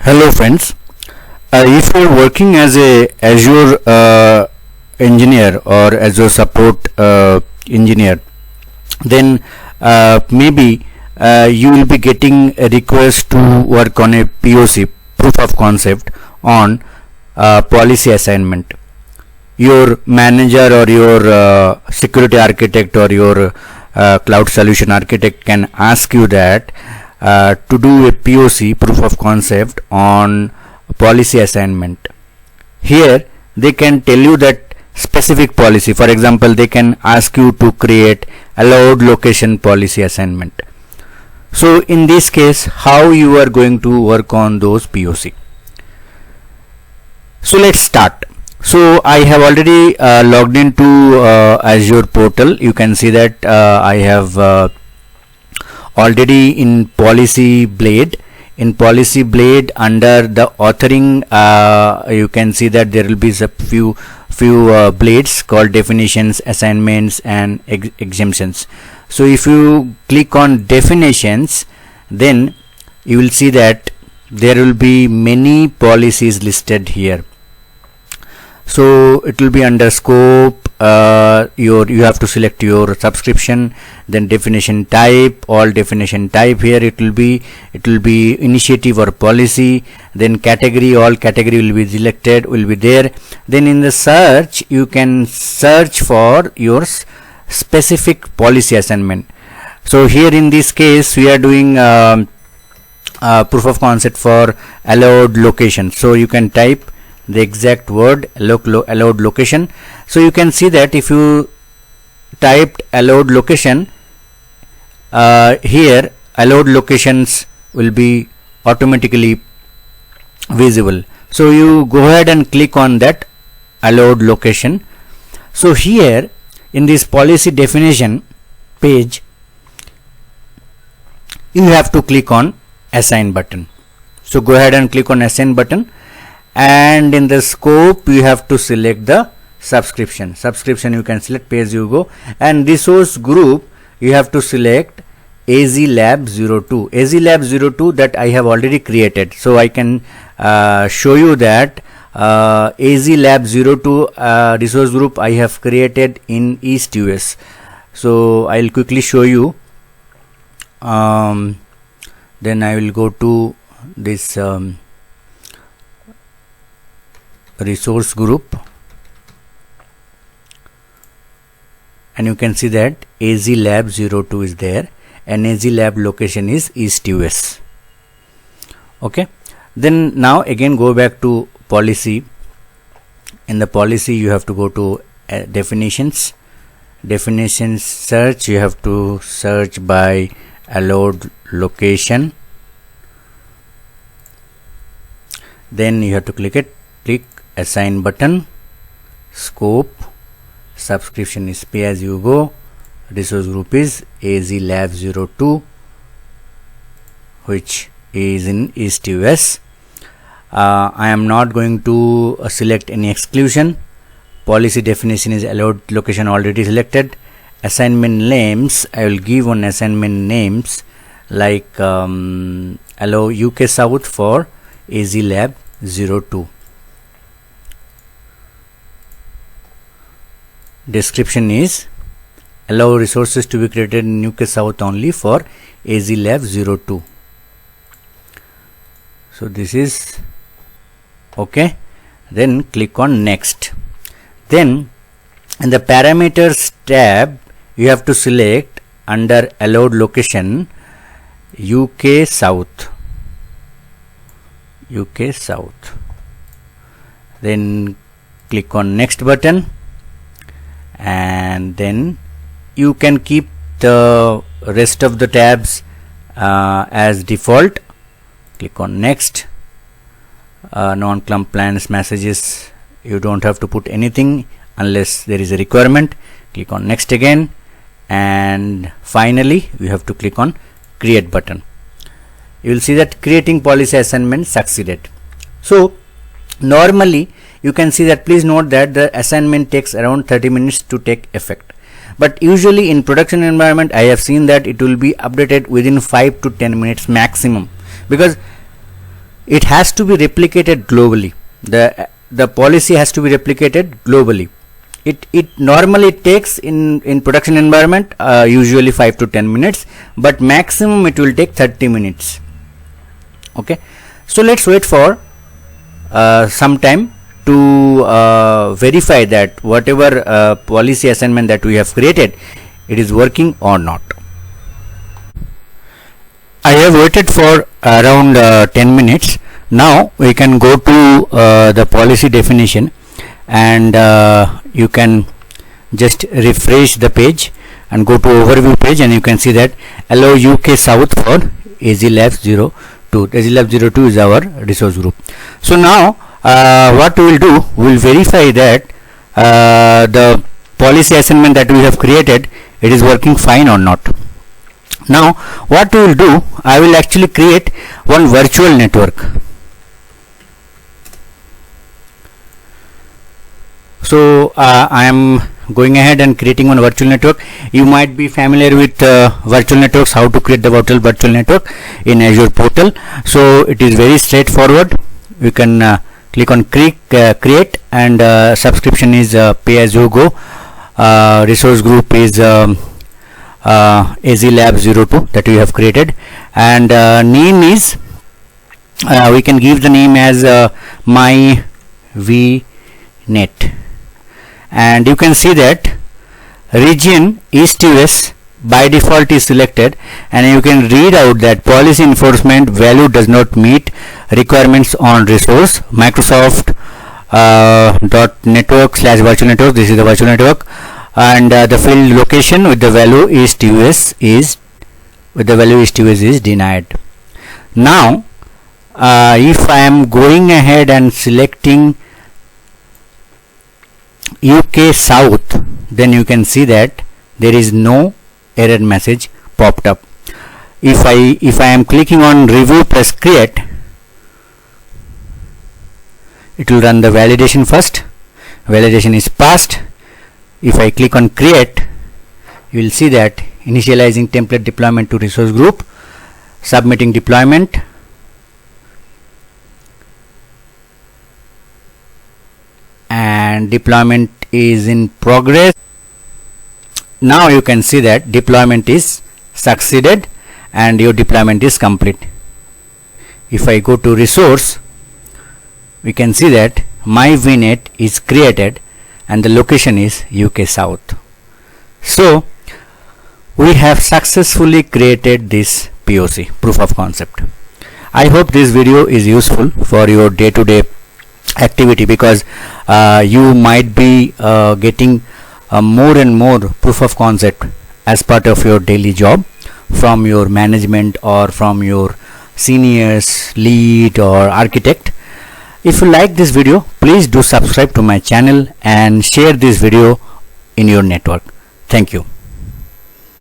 Hello friends, if you are working as a Azure engineer or Azure support engineer, then maybe you will be getting a request to work on a POC, proof of concept, on policy assignment. Your manager or your security architect or your cloud solution architect can ask you that to do a POC, proof of concept, on policy assignment. Here they can tell you that specific policy. For example, they can ask you to create allowed location policy assignment. So in this case, how you are going to work on those POC? So let's start. So I have already logged into Azure portal. You can see that I have already in policy blade. In policy blade, under the authoring, you can see that there will be a few blades called definitions, assignments, and exemptions. So if you click on definitions, then you will see that there will be many policies listed here. So it will be under scope. You have to select your subscription, then definition type, all definition type. Here it will be initiative or policy, then category, all category will be selected, will be there. Then in the search, you can search for your specific policy assignment. So here in this case we are doing proof of concept for allowed location. So you can type the exact word allowed location. So you can see that if you typed allowed location, here allowed locations will be automatically visible. So you go ahead and click on that allowed location. So here in this policy definition page, you have to click on assign button. So go ahead and click on assign button, and in the scope you have to select the subscription. You can select pay as you go, and resource group you have to select AZ Lab 02. AZ Lab 02 that I have already created. So I can show you that AZ Lab 02 resource group I have created in East US. So I will quickly show you. Then I will go to this resource group, and you can see that AZ Lab 02 is there, and AZ Lab location is East US. Okay, then now again go back to policy. In the policy you have to go to definitions search. You have to search by allowed location, then you have to click assign button, scope, subscription is pay as you go, resource group is AZ Lab 02, which is in East US. I am not going to select any exclusion. Policy definition is allowed location already selected. Assignment names, I will give one assignment names like allow UK South for AZ Lab 02. Description is allow resources to be created in UK South only for AZ Lab 02. So this is okay. Then click on next. Then in the parameters tab, you have to select under allowed location UK South. Then click on next button, and then you can keep the rest of the tabs as default. Click on next. Non-compliance messages, you don't have to put anything unless there is a requirement. Click on next again, and finally you have to click on create button. You will see that creating policy assignment succeeded. So normally you can see that, please note that the assignment takes around 30 minutes to take effect, but usually in production environment I have seen that it will be updated within 5 to 10 minutes maximum, because it has to be replicated globally. The policy has to be replicated globally. It normally takes in production environment usually 5 to 10 minutes, but maximum it will take 30 minutes. Okay, so let's wait for some time to verify that whatever policy assignment that we have created, it is working or not. I have waited for around 10 minutes. Now we can go to the policy definition, and you can just refresh the page and go to overview page, and you can see that allow UK South for Azure Labs 02. Azure Labs 02 is our resource group. So now what we will do, we will verify that the policy assignment that we have created, it is working fine or not. Now what we will do, I will actually create one virtual network. So I am going ahead and creating one virtual network. You might be familiar with virtual networks, how to create the virtual network in Azure portal. So it is very straightforward. You can click on create, and subscription is pay as you go. Resource group is Azure Lab 02 that we have created, and name is we can give the name as my vnet. And you can see that region East US by default is selected, and you can read out that policy enforcement value does not meet requirements on resource Microsoft .network/virtual network. This is the virtual network, and the field location with the value East US is denied. Now if I am going ahead and selecting UK South, then you can see that there is no error message popped up. If I am clicking on review plus create, it will run the validation first. Validation is passed. If I click on create, you will see that initializing template deployment to resource group, submitting deployment, and deployment is in progress. Now you can see that deployment is succeeded and your deployment is complete. If I go to resource, we can see that my vnet is created and the location is UK South. So we have successfully created this POC, proof of concept. I hope this video is useful for your day-to-day activity, because you might be getting more and more proof of concept as part of your daily job from your management or from your seniors, lead or architect. If you like this video, please do subscribe to my channel and share this video in your network. Thank you.